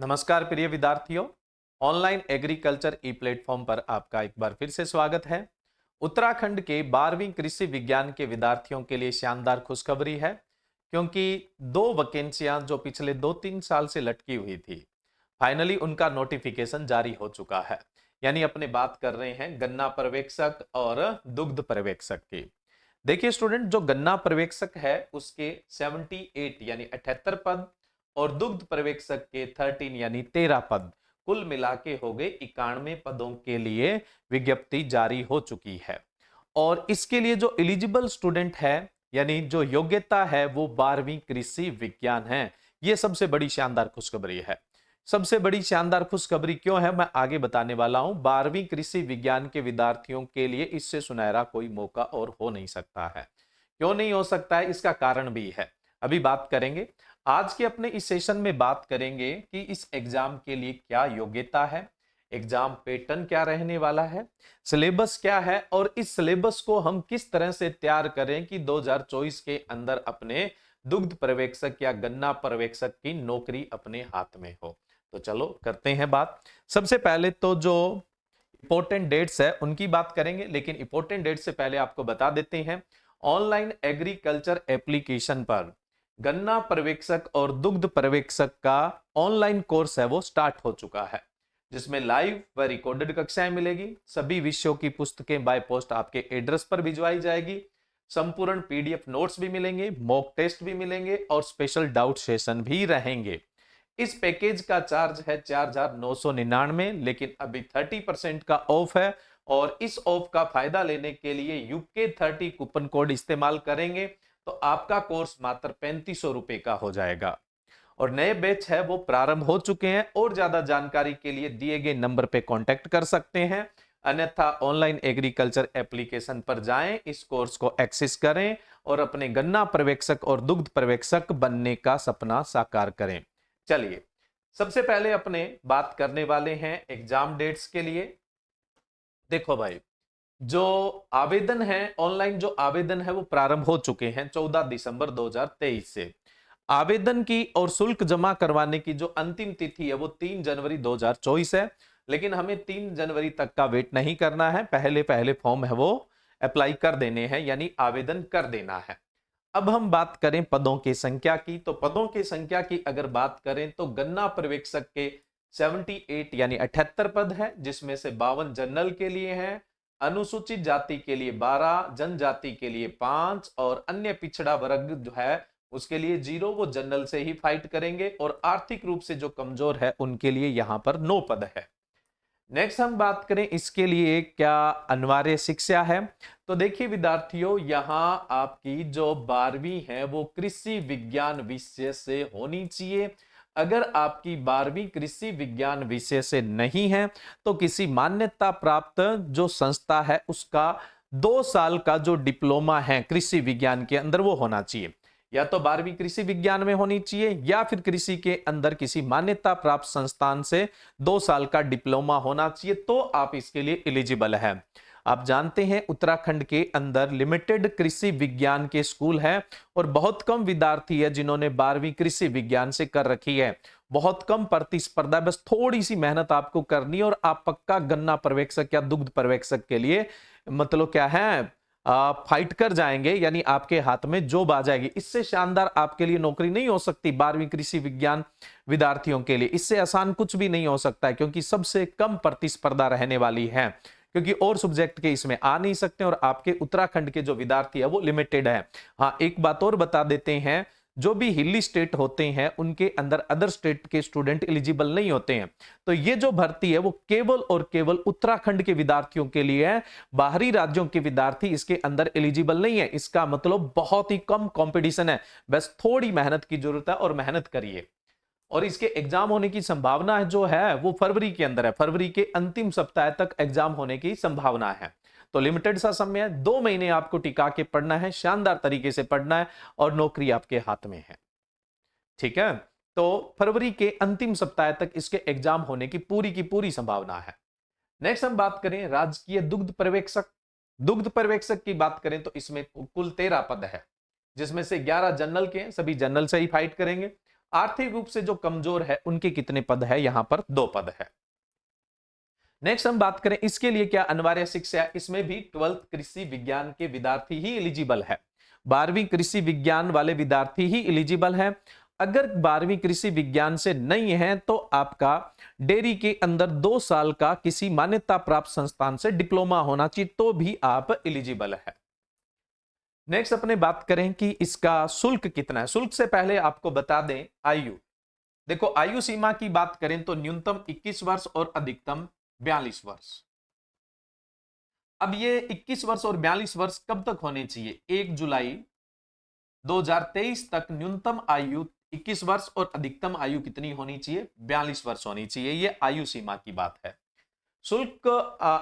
नमस्कार प्रिय विद्यार्थियों, ऑनलाइन एग्रीकल्चर ई प्लेटफॉर्म पर आपका एक बार फिर से स्वागत है। उत्तराखंड के 12वीं कृषि विज्ञान के विद्यार्थियों के लिए शानदार खुशखबरी है, क्योंकि दो वैकेंसियां जो पिछले 2-3 साल से लटकी हुई थी, फाइनली उनका नोटिफिकेशन जारी हो चुका है। यानी अपने बात कर रहे हैं गन्ना पर्यवेक्षक और दुग्ध पर्यवेक्षक की। देखिए स्टूडेंट, जो गन्ना पर्यवेक्षक है उसके 78 यानी 78 पद और दुग्ध पर्यवेक्षक के 13 यानी 13 पद, कुल मिला के हो गए 91 पदों के लिए विज्ञप्ति जारी हो चुकी है। और इसके लिए जो एलिजिबल स्टूडेंट है यानी जो योग्यता है वो 12वीं कृषि विज्ञान है। ये सबसे बड़ी शानदार खुशखबरी है। सबसे बड़ी शानदार खुशखबरी क्यों है मैं आगे बताने वाला हूं। 12वीं कृषि विज्ञान के विद्यार्थियों के लिए इससे सुनहरा कोई मौका और हो नहीं सकता है। क्यों नहीं हो सकता है, इसका कारण भी है, अभी बात करेंगे। आज के अपने इस सेशन में बात करेंगे कि इस एग्जाम के लिए क्या योग्यता है, एग्जाम पैटर्न क्या रहने वाला है, सिलेबस क्या है और इस सिलेबस को हम किस तरह से तैयार करें कि 2024 के अंदर अपने दुग्ध पर्यवेक्षक या गन्ना पर्यवेक्षक की नौकरी अपने हाथ में हो। तो चलो करते हैं बात। सबसे पहले तो जो इंपॉर्टेंट डेट्स है उनकी बात करेंगे, लेकिन इंपॉर्टेंट डेट से पहले आपको बता देते हैं ऑनलाइन एग्रीकल्चर एप्लीकेशन पर गन्ना पर्यवेक्षक और दुग्ध पर्यवेक्षक का ऑनलाइन कोर्स है वो स्टार्ट हो चुका है, जिसमें लाइव व रिकॉर्डेड कक्षाएं मिलेगी। सभी विषयों की पुस्तकें बाय पोस्ट आपके एड्रेस पर भिजवाई जाएगी। संपूर्ण पीडीएफ नोट्स भी मिलेंगे, मॉक टेस्ट भी मिलेंगे और स्पेशल डाउट सेशन भी रहेंगे। इस पैकेज का चार्ज है 4,999, लेकिन अभी 30% का ऑफ है और इस ऑफ का फायदा लेने के लिए यूके 30 कूपन कोड इस्तेमाल करेंगे तो आपका कोर्स मात्र 3500 रुपए का हो जाएगा। और नए बैच है वो प्रारंभ हो चुके हैं और ज्यादा जानकारी के लिए दिए गए नंबर पे कांटेक्ट कर सकते हैं, अन्यथा ऑनलाइन एग्रीकल्चर एप्लीकेशन पर जाएं, इस कोर्स को एक्सेस करें और अपने गन्ना पर्यवेक्षक और दुग्ध पर्यवेक्षक बनने का सपना साकार करें। चलिए सबसे पहले अपने बात करने वाले हैं एग्जाम डेट्स के लिए। देखो भाई, जो आवेदन है ऑनलाइन, जो आवेदन है वो प्रारंभ हो चुके हैं 14 दिसंबर 2023 से। आवेदन की और शुल्क जमा करवाने की जो अंतिम तिथि है वो 3 जनवरी 2024 है, लेकिन हमें 3 जनवरी तक का वेट नहीं करना है, पहले पहले फॉर्म है वो अप्लाई कर देने हैं यानी आवेदन कर देना है। अब हम बात करें पदों की संख्या की, तो पदों की संख्या की अगर बात करें तो गन्ना पर्यवेक्षक के 78 यानी 78 पद है, जिसमें से 52 जनरल के लिए हैं, अनुसूचित जाति के लिए 12, जनजाति के लिए 5 और अन्य पिछड़ा वर्ग जो है उसके लिए 0, वो जनरल से ही फाइट करेंगे और आर्थिक रूप से जो कमजोर है उनके लिए यहां पर 9 पद है। नेक्स्ट हम बात करें इसके लिए क्या अनिवार्य शिक्षा है, तो देखिए विद्यार्थियों, यहां आपकी जो 12वीं है वो कृषि विज्ञान विषय से होनी चाहिए। अगर आपकी 12वीं कृषि विज्ञान विषय से नहीं है तो किसी मान्यता प्राप्त जो संस्था है उसका 2 साल का जो डिप्लोमा है कृषि विज्ञान के अंदर वो होना चाहिए। या तो 12वीं कृषि विज्ञान में होनी चाहिए या फिर कृषि के अंदर किसी मान्यता प्राप्त संस्थान से 2 साल का डिप्लोमा होना चाहिए, तो आप इसके लिए एलिजिबल है। आप जानते हैं उत्तराखंड के अंदर लिमिटेड कृषि विज्ञान के स्कूल हैं और बहुत कम विद्यार्थी है जिन्होंने 12वीं कृषि विज्ञान से कर रखी है। बहुत कम प्रतिस्पर्धा, बस थोड़ी सी मेहनत आपको करनी है और आप पक्का गन्ना पर्यवेक्षक या दुग्ध पर्यवेक्षक के लिए मतलब क्या है फाइट कर जाएंगे, यानी आपके हाथ में जॉब आ जाएगी। इससे शानदार आपके लिए नौकरी नहीं हो सकती 12वीं कृषि विज्ञान विद्यार्थियों के लिए, इससे आसान कुछ भी नहीं हो सकता है, क्योंकि सबसे कम प्रतिस्पर्धा रहने वाली है, क्योंकि और सब्जेक्ट के इसमें आ नहीं सकते और आपके उत्तराखंड के जो विद्यार्थी है वो लिमिटेड है। हाँ, एक बात और बता देते हैं, जो भी हिली स्टेट होते हैं उनके अंदर अदर स्टेट के स्टूडेंट एलिजिबल नहीं होते हैं। तो ये जो भर्ती है वो केवल और केवल उत्तराखंड के विद्यार्थियों के लिए है, बाहरी राज्यों के विद्यार्थी इसके अंदर एलिजिबल नहीं है। इसका मतलब बहुत ही कम कंपटीशन है, बस थोड़ी मेहनत की जरूरत है और मेहनत करिए। और इसके एग्जाम होने की संभावना जो है वो फरवरी के अंदर है, फरवरी के अंतिम सप्ताह तक एग्जाम होने की संभावना है। तो लिमिटेड सा समय है, 2 महीने आपको टिका के पढ़ना है, शानदार तरीके से पढ़ना है और नौकरी आपके हाथ में है। ठीक है, तो फरवरी के अंतिम सप्ताह तक इसके एग्जाम होने की पूरी संभावना है। नेक्स्ट हम बात करें राजकीय दुग्ध पर्यवेक्षक। दुग्ध पर्यवेक्षक की बात करें तो इसमें कुल 13 पद है, जिसमें से 11 जनरल के हैं, सभी जनरल से ही फाइट करेंगे। आर्थिक रूप से जो कमजोर है उनके कितने पद है? यहां पर 2 पद है। नेक्स्ट हम बात करें इसके लिए क्या अनिवार्य शिक्षा, इसमें भी 12th कृषि विज्ञान के विद्यार्थी ही एलिजिबल है। 12वीं कृषि विज्ञान वाले विद्यार्थी ही एलिजिबल है। अगर 12वीं कृषि विज्ञान से नहीं है तो आपका डेयरी के अंदर 2 साल का किसी मान्यता प्राप्त संस्थान से डिप्लोमा होना चाहिए, तो भी आप एलिजिबल है। नेक्स्ट अपने बात करें कि इसका शुल्क कितना है। शुल्क से पहले आपको बता दें आयु। देखो आयु सीमा की बात करें तो न्यूनतम 21 वर्ष और अधिकतम 42 वर्ष। अब ये 21 वर्ष और 42 वर्ष कब तक होने चाहिए? 1 जुलाई 2023 तक न्यूनतम आयु 21 वर्ष और अधिकतम आयु कितनी होनी चाहिए? 42 वर्ष होनी चाहिए। ये आयु सीमा की बात है। शुल्क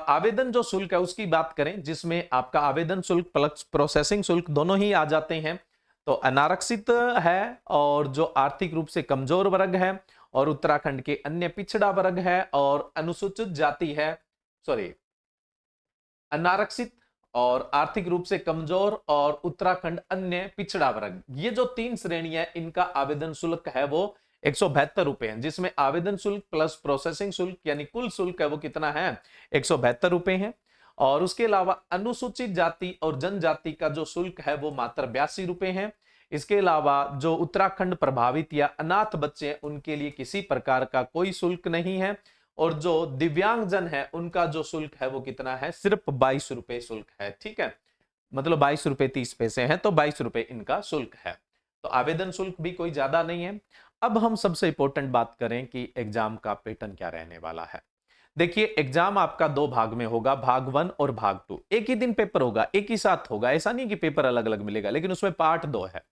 आवेदन जो शुल्क है उसकी बात करें, जिसमें आपका आवेदन शुल्क प्लस प्रोसेसिंग शुल्क दोनों ही आ जाते हैं। तो अनारक्षित है और जो आर्थिक रूप से कमजोर वर्ग है और उत्तराखंड के अन्य पिछड़ा वर्ग है और अनुसूचित जाति है, सॉरी अनारक्षित और आर्थिक रूप से कमजोर और उत्तराखंड अन्य पिछड़ा वर्ग, ये जो 3 श्रेणियां इनका आवेदन शुल्क है वो 172 रुपए है, जिसमें आवेदन शुल्क प्लस प्रोसेसिंग शुल्क यानी कुल शुल्क है वो कितना है? 172 रुपए है। और उसके अलावा अनुसूचित जाति और जनजाति का जो शुल्क है वो मात्र 82 रुपए है। इसके अलावा जो उत्तराखंड प्रभावित या अनाथ बच्चे हैं उनके लिए किसी प्रकार का कोई शुल्क नहीं है। और जो दिव्यांगजन है उनका जो शुल्क है वो कितना है? सिर्फ 22 रुपए शुल्क है। ठीक है, मतलब 22 रुपए 30 पैसे हैं, तो 22 रुपए इनका शुल्क है। तो आवेदन शुल्क भी कोई ज्यादा नहीं है। अब हम सबसे इंपॉर्टेंट बात करें कि एग्जाम का पैटर्न क्या रहने वाला है। देखिए एग्जाम आपका 2 भाग में होगा, भाग 1 और भाग 2। एक ही दिन पेपर होगा, एक ही साथ होगा, ऐसा नहीं कि पेपर अलग अलग मिलेगा, लेकिन उसमें पार्ट 2 है।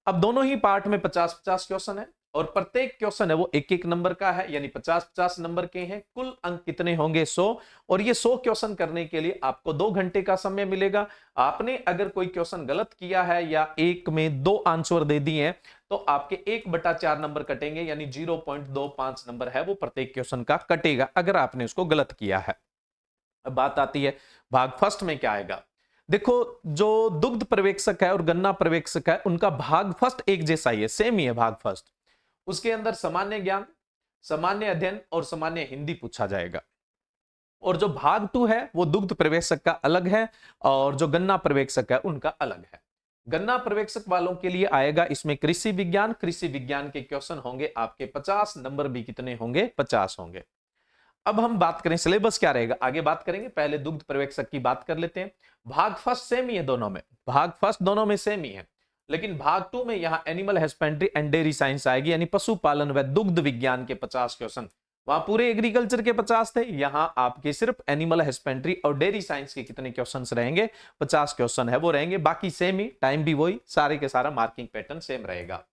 अब दोनों ही पार्ट में 50-50 क्वेश्चन है और प्रत्येक क्वेश्चन है वो 1-1 नंबर का है, यानी 50-50 नंबर के हैं। कुल अंक कितने होंगे? 100। और ये 100 क्वेश्चन करने के लिए आपको 2 घंटे का समय मिलेगा। आपने अगर कोई क्वेश्चन गलत किया है या एक में 2 आंसर दे दिए हैं तो आपके 1/4 नंबर कटेंगे, यानी 0.25 नंबर है वो प्रत्येक क्वेश्चन का कटेगा अगर आपने उसको गलत किया है। अब बात आती है भाग फर्स्ट में क्या आएगा। देखो जो दुग्ध पर्यवेक्षक है और गन्ना पर्यवेक्षक है उनका भाग फर्स्ट एक जैसा ही है, सेम ही है भाग फर्स्ट। उसके अंदर सामान्य ज्ञान, सामान्य अध्ययन और सामान्य हिंदी पूछा जाएगा। और जो भाग 2 है वो दुग्ध पर्यवेक्षक का अलग है और जो गन्ना पर्यवेक्षक है उनका अलग है। गन्ना पर्यवेक्षक वालों के लिए आएगा इसमें कृषि विज्ञान। कृषि विज्ञान के क्वेश्चन होंगे आपके 50, नंबर भी कितने होंगे? 50 होंगे। अब हम बात करें सिलेबस क्या रहेगा, आगे बात करेंगे। पहले दुग्ध पर्यवेक्षक की बात कर लेते हैं। भाग फर्स्ट सेम ही है दोनों में, भाग फर्स्ट दोनों में सेम ही है, लेकिन भाग 2 में यहां animal husbandry and dairy science आएगी, यानी पशुपालन व दुग्ध विज्ञान के 50 क्वेश्चन। वहां पूरे एग्रीकल्चर के 50 थे, यहां आपके सिर्फ एनिमल हस्बेंड्री और डेयरी साइंस के कितने क्वेश्चन रहेंगे? 50 क्वेश्चन है वो रहेंगे। बाकी सेम ही, टाइम भी वही, सारे के सारा मार्किंग पैटर्न सेम रहेगा।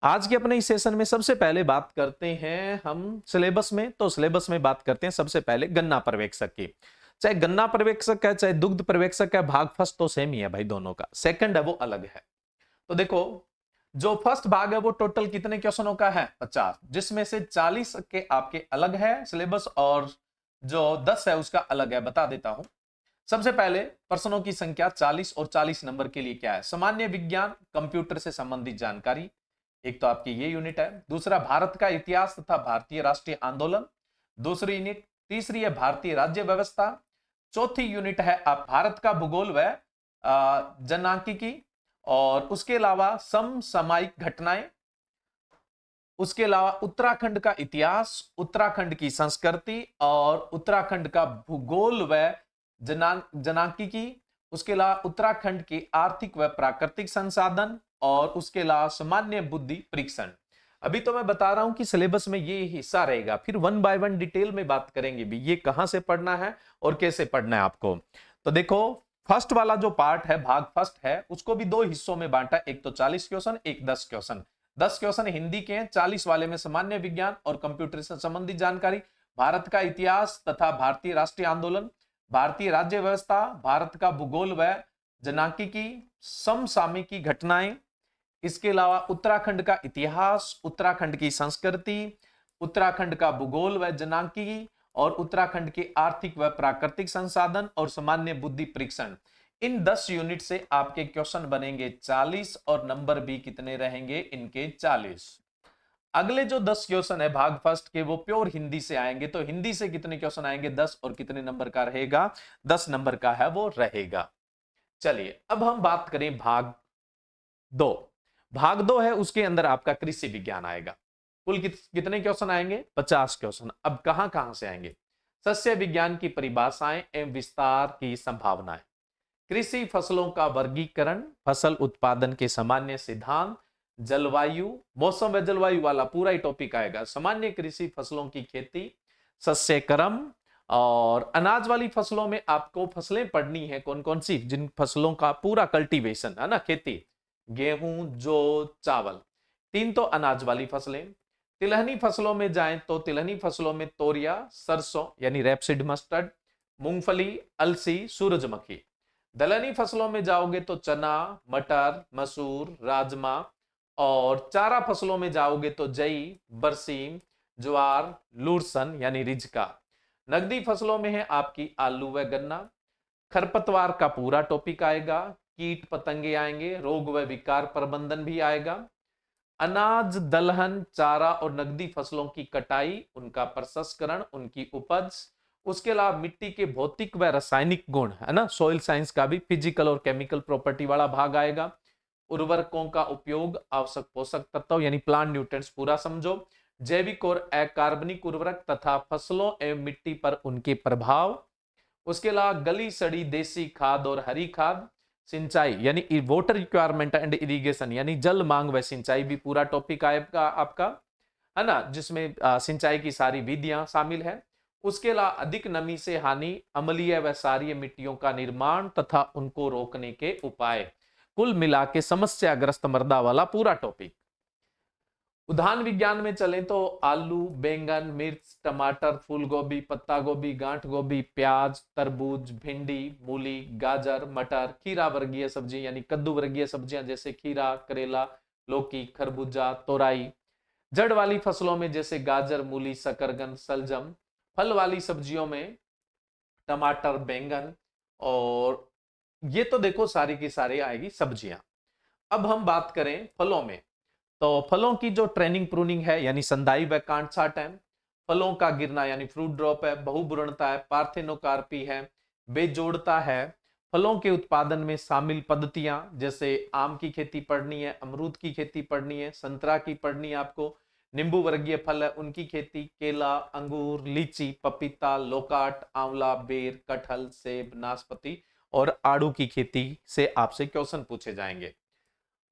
आज के अपने इस सेशन में सबसे पहले बात करते हैं हम सिलेबस में। तो सिलेबस में बात करते हैं सबसे पहले गन्ना पर्यवेक्षक की। चाहे गन्ना पर्यवेक्षक है चाहे दुग्ध पर्यवेक्षक है, भाग फर्स्ट तो सेम ही है भाई दोनों का, सेकंड है वो अलग है। तो देखो जो फर्स्ट भाग है वो टोटल कितने क्वेश्चनों का है? 50, जिसमें से 40 के आपके अलग है सिलेबस और जो 10 है उसका अलग है। बता देता हूं। सबसे पहले प्रश्नों की संख्या 40 और 40 नंबर के लिए क्या है? सामान्य विज्ञान, कंप्यूटर से संबंधित जानकारी, एक तो आपकी ये यूनिट है। दूसरा भारत का इतिहास तथा भारतीय राष्ट्रीय आंदोलन, दूसरी यूनिट। तीसरी है भारतीय राज्य व्यवस्था। चौथी यूनिट है आप भारत का भूगोल व जनांकीकी और उसके अलावा समसामयिक घटनाएं। उसके अलावा उत्तराखंड का इतिहास, उत्तराखंड की संस्कृति और उत्तराखंड का भूगोल व जनांकीकी। उसके अलावा उत्तराखंड के आर्थिक व प्राकृतिक संसाधन और उसके अलावा सामान्य बुद्धि परीक्षण। अभी तो मैं बता रहा हूं कि सिलेबस में ये हिस्सा रहेगा, फिर 1 बाय 1 डिटेल में बात करेंगे भी ये कहां से पढ़ना है और कैसे पढ़ना है आपको। तो देखो फर्स्ट वाला जो पार्ट है, भाग फर्स्ट है, उसको भी 2 हिस्सों में बांटा, एक तो 40 क्वेश्चन, एक 10 क्वेश्चन। 10 क्वेश्चन हिंदी के हैं, 40 वाले में सामान्य विज्ञान और कंप्यूटर से संबंधित जानकारी, भारत का इतिहास तथा भारतीय राष्ट्रीय आंदोलन, भारतीय राज्य व्यवस्था, भारत का भूगोल व जनांकीकी, समसामयिकी घटनाएं। इसके अलावा उत्तराखंड का इतिहास, उत्तराखंड की संस्कृति, उत्तराखंड का भूगोल व जनांकीकी और उत्तराखंड के आर्थिक व प्राकृतिक संसाधन और सामान्य बुद्धि परीक्षण। इन 10 यूनिट से आपके क्वेश्चन बनेंगे 40 और नंबर भी कितने रहेंगे इनके? 40। अगले जो 10 क्वेश्चन है भाग फर्स्ट के वो प्योर हिंदी से आएंगे। तो हिंदी से कितने क्वेश्चन आएंगे? 10। और कितने नंबर का रहेगा? 10 नंबर का है वो रहेगा। चलिए अब हम बात करें भाग दो। भाग दो है उसके अंदर आपका कृषि विज्ञान आएगा। कुल कितने क्वेश्चन आएंगे? 50 क्वेश्चन। अब कहां कहां से आएंगे? सस्य विज्ञान की परिभाषाएं एवं विस्तार की संभावनाएं, कृषि फसलों का वर्गीकरण, फसल उत्पादन के सामान्य सिद्धांत, जलवायु, मौसम व जलवायु वाला पूरा ही टॉपिक आएगा, सामान्य कृषि फसलों की खेती, सस्य क्रम, और अनाज वाली फसलों में आपको फसलें पढ़नी है कौन कौन सी, जिन फसलों का पूरा कल्टीवेशन है ना, खेती, गेहूं, जौ, चावल, 3 तो अनाज वाली फसलें। तिलहनी फसलों में जाएं तो तिलहनी फसलों में तोरिया, सरसों यानी रेपसीड मस्टर्ड, मूंगफली, अलसी, सूरजमुखी। दलहनी फसलों में जाओगे तो चना, मटर, मसूर, राजमा, और चारा फसलों में जाओगे तो जई, बरसीम, ज्वार, लूरसन यानी रिजका। नगदी फसलों में है आपकी आलू व गन्ना। खरपतवार का पूरा टॉपिक आएगा, कीट पतंगे आएंगे, रोग व विकार प्रबंधन भी आएगा। अनाज, दलहन, चारा और नगदी फसलों की कटाई, उनका प्रसंस्करण, उनकी उपज। उसके अलावा मिट्टी के भौतिक व रासायनिक गुण है ना, सॉइल साइंस का भी फिजिकल और केमिकल प्रॉपर्टी वाला भाग आएगा। उर्वरकों का उपयोग, आवश्यक पोषक तत्व यानी प्लांट न्यूट्रिएंट्स पूरा समझो। जैविक और अकार्बनिक उर्वरक तथा फसलों एवं मिट्टी पर उनके प्रभाव। उसके अलावा गली सड़ी देसी खाद और हरी खाद। सिंचाई यानी वाटर रिक्वायरमेंट एंड इरिगेशन यानी जल मांग व सिंचाई भी पूरा टॉपिक आएगा आपका, है ना, जिसमें सिंचाई की सारी विधियां शामिल है। उसके अलावा अधिक नमी से हानि, अम्लीय व क्षारीय मिट्टियों का निर्माण तथा उनको रोकने के उपाय। कुल मिला के समस्याग्रस्त मृदा वाला पूरा टॉपिक। उद्यान विज्ञान में चले तो आलू, बैंगन, मिर्च, टमाटर, फूल गोभी, पत्ता गोभी, गांठ गोभी, प्याज, तरबूज, भिंडी, मूली, गाजर, मटर, खीरा वर्गीय सब्जी यानी कद्दू वर्गीय सब्जियां जैसे खीरा, करेला, लौकी, खरबूजा, तोराई। जड़ वाली फसलों में जैसे गाजर, मूली, शकरकंद, सलजम। फल वाली सब्जियों में टमाटर, बैंगन, और ये तो देखो सारी की सारी आएगी सब्जियां। अब हम बात करें फलों में, तो फलों की जो ट्रेनिंग प्रूनिंग है यानी संदाई व कांट छांट है, फलों का गिरना यानी फ्रूट ड्रॉप है, बहुभ्रूणता है, पार्थेनोकार्पी है, बेजोड़ता है। फलों के उत्पादन में शामिल पद्धतियां जैसे आम की खेती पढ़नी है, अमरूद की खेती पढ़नी है, संतरा की पढ़नी है आपको, नींबू वर्गीय फल है उनकी खेती, केला, अंगूर, लीची, पपीता, लोकाट, आंवला, बेर, कटहल, सेब, नाशपाती और आड़ू की खेती से आपसे क्वेश्चन पूछे जाएंगे।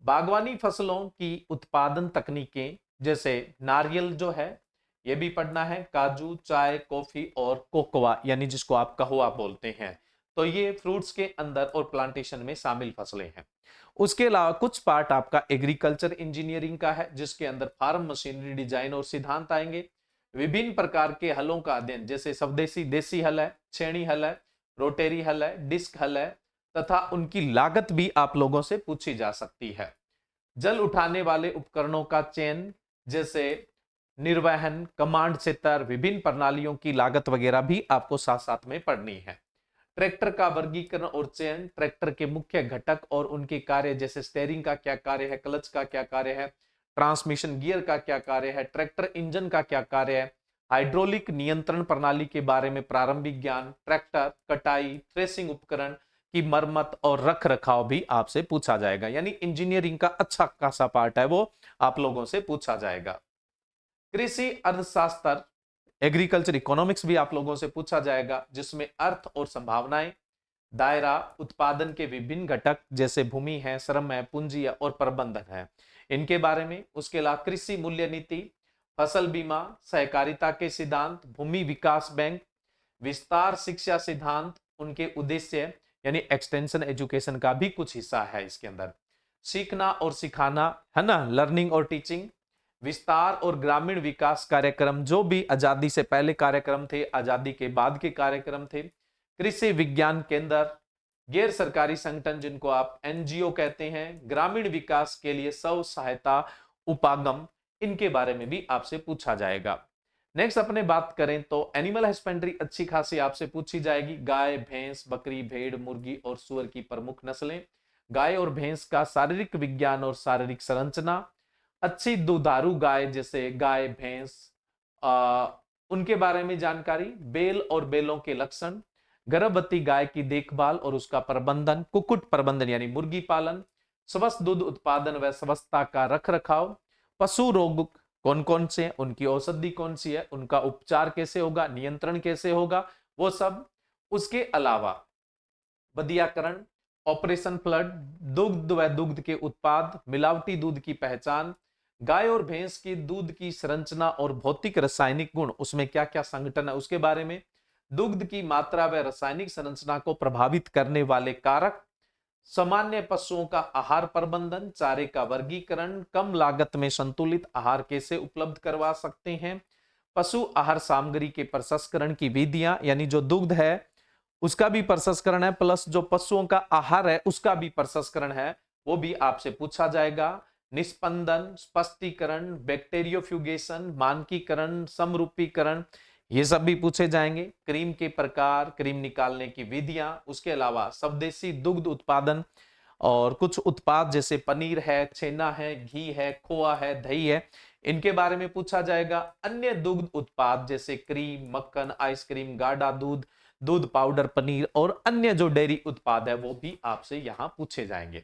बागवानी फसलों की उत्पादन तकनीकें जैसे नारियल जो है ये भी पढ़ना है, काजू, चाय, कॉफी और कोकोआ यानी जिसको आप कहवा बोलते हैं, तो ये फ्रूट्स के अंदर और प्लांटेशन में शामिल फसलें हैं। उसके अलावा कुछ पार्ट आपका एग्रीकल्चर इंजीनियरिंग का है जिसके अंदर फार्म मशीनरी डिजाइन और सिद्धांत आएंगे। विभिन्न प्रकार के हलों का अध्ययन जैसे स्वदेशी देसी हल है, छेनी हल है, रोटेरी हल है, डिस्क हल है, तथा उनकी लागत भी आप लोगों से पूछी जा सकती है। जल उठाने वाले उपकरणों का चयन जैसे निर्वहन, कमांड क्षेत्र, विभिन्न प्रणालियों की लागत वगैरह भी आपको साथ साथ में पढ़नी है। ट्रैक्टर का वर्गीकरण और चयन, ट्रैक्टर के मुख्य घटक और उनके कार्य जैसे स्टेयरिंग का क्या कार्य है, क्लच का क्या कार्य है, ट्रांसमिशन गियर का क्या कार्य है, ट्रैक्टर इंजन का क्या कार्य है, हाइड्रोलिक नियंत्रण प्रणाली के बारे में प्रारंभिक ज्ञान, ट्रैक्टर, कटाई, थ्रेसिंग उपकरण की मरम्मत और रख रखाव भी आपसे पूछा जाएगा। यानी इंजीनियरिंग का अच्छा खासा पार्ट है वो आप लोगों से पूछा जाएगा। कृषि अर्थशास्त्र, एग्रीकल्चर इकोनॉमिक्स भी आप लोगों से पूछा जाएगा जिसमें अर्थ और संभावनाएं, दायरा, उत्पादन के विभिन्न घटक जैसे भूमि है, श्रम है, पूंजी है और प्रबंधन है, इनके बारे में। उसके अलावा कृषि मूल्य नीति, फसल बीमा, सहकारिता के सिद्धांत, भूमि विकास बैंक, विस्तार शिक्षा सिद्धांत, उनके उद्देश्य यानी एक्सटेंशन एजुकेशन का भी कुछ हिस्सा है इसके अंदर। सीखना और सिखाना है ना, लर्निंग और टीचिंग, विस्तार और ग्रामीण विकास कार्यक्रम जो भी आजादी से पहले कार्यक्रम थे, आजादी के बाद के कार्यक्रम थे, कृषि विज्ञान केंद्र, गैर सरकारी संगठन जिनको आप एनजीओ कहते हैं, ग्रामीण विकास के लिए स्व सहायता उपागम, इनके बारे में भी आपसे पूछा जाएगा। नेक्स्ट अपने बात करें तो एनिमल हस्बेंड्री अच्छी खासी आपसे पूछी जाएगी। गाय, भैंस, बकरी, भेड़, मुर्गी और सुअर की प्रमुख नस्लें, गाय और भैंस का शारीरिक विज्ञान और शारीरिक संरचना, अच्छी दुधारू गाय जैसे गाय भैंस, आ, उनके बारे में जानकारी, बेल और बेलों के लक्षण, गर्भवती गाय की देखभाल और उसका प्रबंधन, कुक्कुट प्रबंधन यानी मुर्गी पालन, स्वस्थ दूध उत्पादन व स्वच्छता का रख रखाव, पशु रोग कौन कौन से, उनकी औषधि कौन सी है, उनका उपचार कैसे होगा, नियंत्रण कैसे होगा, वो सब। उसके अलावा बदियाकरण, ऑपरेशन फ्लड, दुग्ध व दुग्ध के उत्पाद, मिलावटी दूध की पहचान, गाय और भैंस की दूध की संरचना और भौतिक रासायनिक गुण, उसमें क्या क्या संगठन है उसके बारे में, दुग्ध की मात्रा व रासायनिक संरचना को प्रभावित करने वाले कारक, सामान्य पशुओं का आहार प्रबंधन, चारे का वर्गीकरण, कम लागत में संतुलित आहार कैसे उपलब्ध करवा सकते हैं, पशु आहार सामग्री के प्रसंस्करण की विधियां, यानी जो दुग्ध है उसका भी प्रसंस्करण है, प्लस जो पशुओं का आहार है उसका भी प्रसंस्करण है, वो भी आपसे पूछा जाएगा। निस्पंदन, स्पष्टीकरण, बैक्टीरियोफ्यूगेशन, मानकीकरण, समरूपीकरण, ये सब भी पूछे जाएंगे। क्रीम के प्रकार, क्रीम निकालने की विधियां, उसके अलावा स्वदेशी दुग्ध उत्पादन और कुछ उत्पाद जैसे पनीर है, छेना है, घी है, खोआ है, दही है, इनके बारे में पूछा जाएगा। अन्य दुग्ध उत्पाद जैसे क्रीम, मक्खन, आइसक्रीम, गाढ़ा दूध, दूध पाउडर, पनीर और अन्य जो डेयरी उत्पाद है वो भी आपसे यहां पूछे जाएंगे।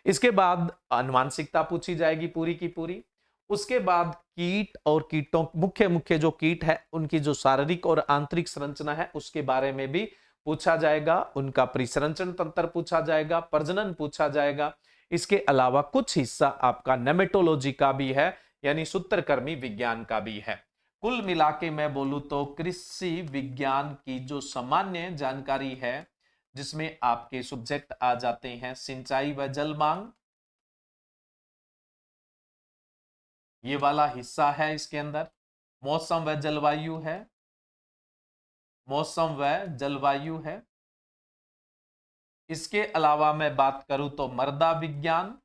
इसके बाद आनुवांशिकता पूछी जाएगी पूरी की पूरी। उसके बाद कीट और कीटों, मुख्य मुख्य जो कीट है उनकी जो शारीरिक और आंतरिक संरचना है उसके बारे में भी पूछा जाएगा, उनका परिसंचरण तंत्र पूछा जाएगा, प्रजनन पूछा जाएगा। इसके अलावा कुछ हिस्सा आपका नेमेटोलॉजी का भी है, यानी सूत्रकृमि विज्ञान का भी है। कुल मिला के मैं बोलूं तो कृषि विज्ञान की जो सामान्य जानकारी है, जिसमें आपके सब्जेक्ट आ जाते हैं सिंचाई व जल मांग, ये वाला हिस्सा है, इसके अंदर मौसम व जलवायु है, मौसम व जलवायु है। इसके अलावा मैं बात करूं तो मृदा विज्ञान,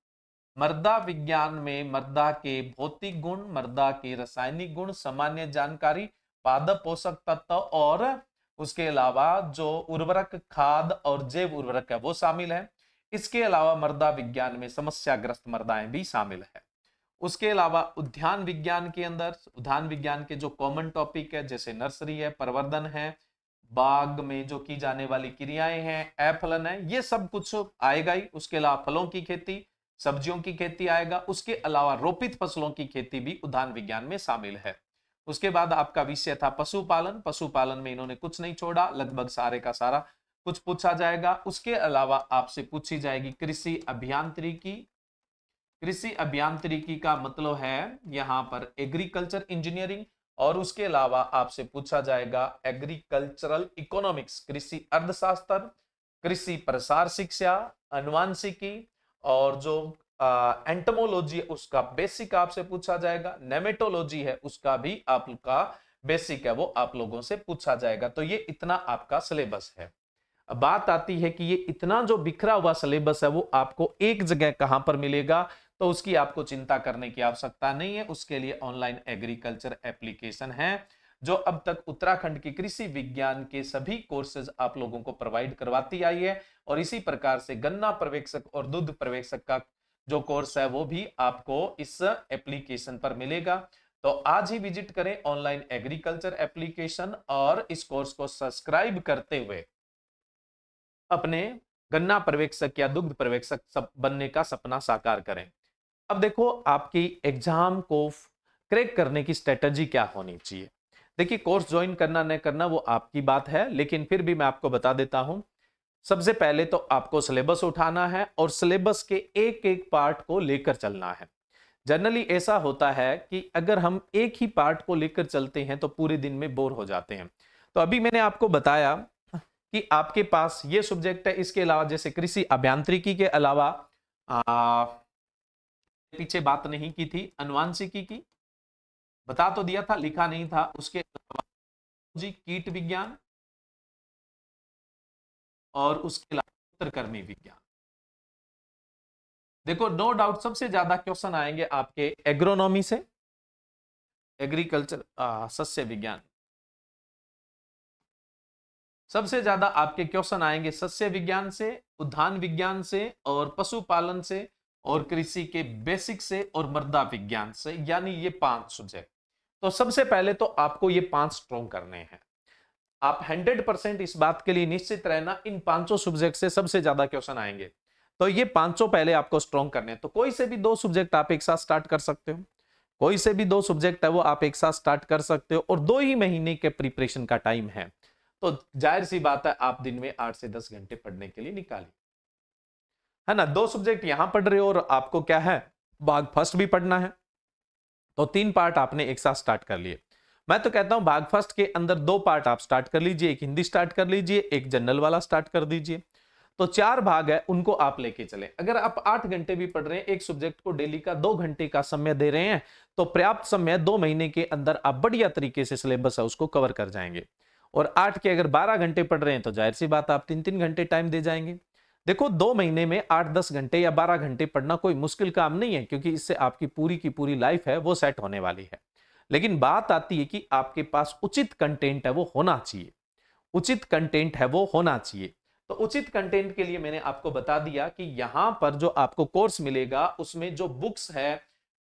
मृदा विज्ञान में मृदा के भौतिक गुण, मृदा के रासायनिक गुण, सामान्य जानकारी, पादप पोषक तत्व और उसके अलावा जो उर्वरक, खाद और जैव उर्वरक है वो शामिल है। इसके अलावा मृदा विज्ञान में समस्याग्रस्त मृदाएं भी शामिल है। उसके अलावा उद्यान विज्ञान के अंदर, उद्यान विज्ञान के जो कॉमन टॉपिक है जैसे नर्सरी है, प्रवर्धन है, बाग में जो की जाने वाली क्रियाएं हैं, फलन है, ये सब कुछ आएगा ही। उसके अलावा फलों की खेती, सब्जियों की खेती आएगा। उसके अलावा रोपित फसलों की खेती भी उद्यान विज्ञान में शामिल है। उसके बाद आपका विषय था पशुपालन, पशुपालन में इन्होंने कुछ नहीं छोड़ा, लगभग सारे का सारा कुछ पूछा जाएगा। उसके अलावा आपसे पूछी जाएगी कृषि अभियांत्रिकी। कृषि अभियांत्रिकी का मतलब है यहां पर एग्रीकल्चर इंजीनियरिंग, और उसके अलावा आपसे पूछा जाएगा एग्रीकल्चरल इकोनॉमिक्स, कृषि अर्थशास्त्र, कृषि प्रसार शिक्षा, अनुवांशिकी, और जो एंटमोलॉजी है उसका बेसिक आपसे पूछा जाएगा। नेमेटोलॉजी है उसका भी आपका बेसिक है वो आप लोगों से पूछा जाएगा। तो ये इतना आपका सिलेबस है। अब बात आती है कि ये इतना जो बिखरा हुआ सिलेबस है वो आपको एक जगह कहां पर मिलेगा, तो उसकी आपको चिंता करने की आवश्यकता नहीं है। उसके लिए ऑनलाइन एग्रीकल्चर एप्लीकेशन है जो अब तक उत्तराखंड की कृषि विज्ञान के सभी कोर्सेज आप लोगों को प्रोवाइड करवाती आई है, और इसी प्रकार से गन्ना पर्यवेक्षक और दूध पर्यवेक्षक का जो कोर्स है वो भी आपको इस एप्लीकेशन पर मिलेगा। तो आज ही विजिट करें ऑनलाइन एग्रीकल्चर एप्लीकेशन और इस कोर्स को सब्सक्राइब करते हुए अपने गन्ना पर्यवेक्षक या दुग्ध पर्यवेक्षक सब बनने का सपना साकार करें। अब देखो आपकी एग्जाम को क्रैक करने की स्ट्रेटजी क्या होनी चाहिए। देखिए कोर्स ज्वाइन करना न करना वो आपकी बात है, लेकिन फिर भी मैं आपको बता देता हूं। सबसे पहले तो आपको सिलेबस उठाना है और सिलेबस के एक एक पार्ट को लेकर चलना है। जनरली ऐसा होता है कि अगर हम एक ही पार्ट को लेकर चलते हैं तो पूरे दिन में बोर हो जाते हैं। तो अभी मैंने आपको बताया कि आपके पास ये सब्जेक्ट है, इसके अलावा जैसे कृषि अभियांत्रिकी के अलावा पीछे बात नहीं की थी अनुवांशिकी की, बता तो दिया था, लिखा नहीं था। उसके अलावा जी कीट विज्ञान, और उसके अलावा सूत्रकृमि विज्ञान। देखो नो डाउट सबसे ज्यादा क्वेश्चन आएंगे आपके एग्रोनॉमी से, एग्रीकल्चर सस्य विज्ञान, सबसे ज्यादा आपके क्वेश्चन आएंगे सस्य विज्ञान से, उद्यान विज्ञान से और पशुपालन से, और कृषि के बेसिक से और मृदा विज्ञान से, यानी ये 5 सब्जेक्ट। तो सबसे पहले तो आपको ये 5 स्ट्रॉन्ग करने हैं। आप 100% इस बात के लिए निश्चित रहना, इन पांचों सब्जेक्ट से सबसे ज्यादा क्वेश्चन आएंगे। तो ये पांचों पहले आपको स्ट्रॉन्ग करने हैं। तो कोई से भी 2 सब्जेक्ट आप एक साथ स्टार्ट कर सकते हो, कोई से भी 2 सब्जेक्ट है वो आप एक साथ स्टार्ट कर सकते हो, और 2 ही महीने के प्रिपरेशन का टाइम है। तो जाहिर सी बात है आप दिन में 8 से 10 घंटे पढ़ने के लिए निकालिए, है ना। 2 सब्जेक्ट यहां पढ़ रहे हो और आपको क्या है, भाग फर्स्ट भी पढ़ना है। तो 3 पार्ट आपने एक साथ स्टार्ट कर लिए। मैं तो कहता हूं भाग फर्स्ट के अंदर 2 पार्ट आप स्टार्ट कर लीजिए, एक हिंदी स्टार्ट कर लीजिए, एक जनरल वाला स्टार्ट कर दीजिए। तो 4 भाग है, उनको आप लेके चले। अगर आप 8 घंटे भी पढ़ रहे हैं, एक सब्जेक्ट को डेली का 2 घंटे का समय दे रहे हैं, तो पर्याप्त समय 2 महीने के अंदर आप बढ़िया तरीके से सिलेबस है उसको कवर कर जाएंगे। और 8 के अगर 12 घंटे पढ़ रहे हैं तो जाहिर सी बात आप 3-3 घंटे टाइम दे जाएंगे। देखो 2 महीने में 8-10 घंटे या 12 घंटे पढ़ना कोई मुश्किल काम नहीं है, क्योंकि इससे आपकी पूरी की पूरी लाइफ है वो सेट होने वाली है। लेकिन बात आती है कि आपके पास उचित कंटेंट है वो होना चाहिए, उचित कंटेंट है वो होना चाहिए। तो उचित कंटेंट के लिए मैंने आपको बता दिया कि यहां पर जो आपको कोर्स मिलेगा उसमें जो बुक्स है,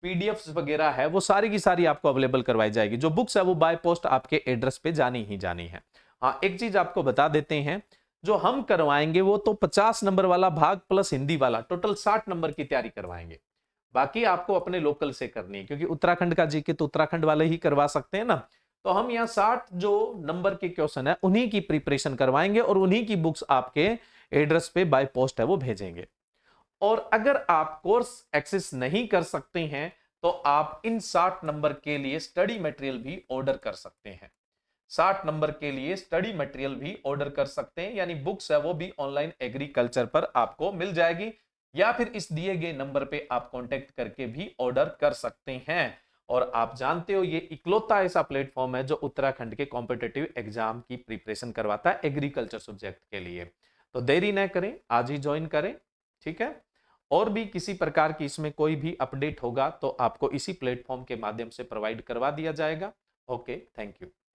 पीडीएफ्स वगैरह है, वो सारी की सारी आपको अवेलेबल करवाई जाएगी। जो बुक्स है वो बाय पोस्ट आपके एड्रेस पे जानी ही जानी है। हाँ, एक चीज आपको बता देते हैं, जो हम करवाएंगे वो तो 50 नंबर वाला भाग प्लस हिंदी वाला, टोटल 60 नंबर की तैयारी करवाएंगे। बाकी आपको अपने लोकल से करनी है, क्योंकि उत्तराखंड का जीके तो उत्तराखंड वाले ही करवा सकते हैं ना। तो हम यहाँ 60 जो नंबर के क्वेश्चन है उन्हीं की प्रिपरेशन करवाएंगे और उन्हीं की बुक्स आपके एड्रेस पे बाय पोस्ट है वो भेजेंगे। और अगर आप कोर्स एक्सेस नहीं कर सकते हैं तो आप इन 60 नंबर के लिए स्टडी मटेरियल भी ऑर्डर कर सकते हैं। 60 नंबर के लिए स्टडी मटेरियल भी ऑर्डर कर सकते हैं, यानी बुक्स है वो भी ऑनलाइन एग्रीकल्चर पर आपको मिल जाएगी, या फिर इस दिए गए नंबर पे आप कांटेक्ट करके भी ऑर्डर कर सकते हैं। और आप जानते हो ये इकलौता ऐसा प्लेटफॉर्म है जो उत्तराखंड के कॉम्पिटिटिव एग्जाम की प्रिपरेशन करवाता है एग्रीकल्चर सब्जेक्ट के लिए। तो देरी न करें, आज ही ज्वाइन करें, ठीक है। और भी किसी प्रकार की इसमें कोई भी अपडेट होगा तो आपको इसी प्लेटफॉर्म के माध्यम से प्रोवाइड करवा दिया जाएगा। Okay, thank you.